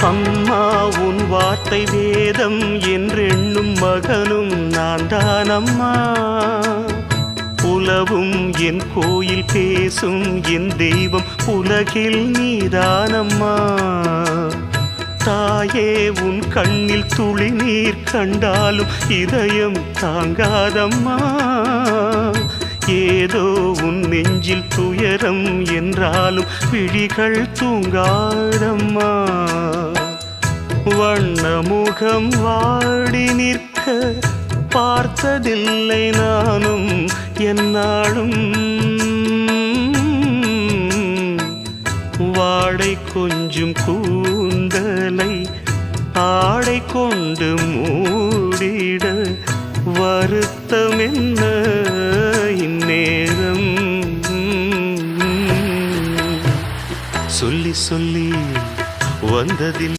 அம்மா உன் வார்த்தை வேதம் என்றெண்ணும் மகனும் நான் தானம்மா. உலவும் என் கோயில் பேசும் என் தெய்வம் உலகில் நீதானம்மா. தாயே உன் கண்ணில் துளி நீர் கண்டாலும் இதயம் தாங்காதம்மா. ஏதோ உன் நெஞ்சில் துயரம் என்றாலும் விழிகள் தூங்காதம்மா. வண்ணமுகம் வாடி நிற்க பார்த்ததில்லை நானும் என்னாலும். வாடை கொஞ்சம் கூந்தலை ஆடை கொண்டு மூடிட வருத்தம் என்ன இந்நேரம். சொல்லி சொல்லி வந்ததில்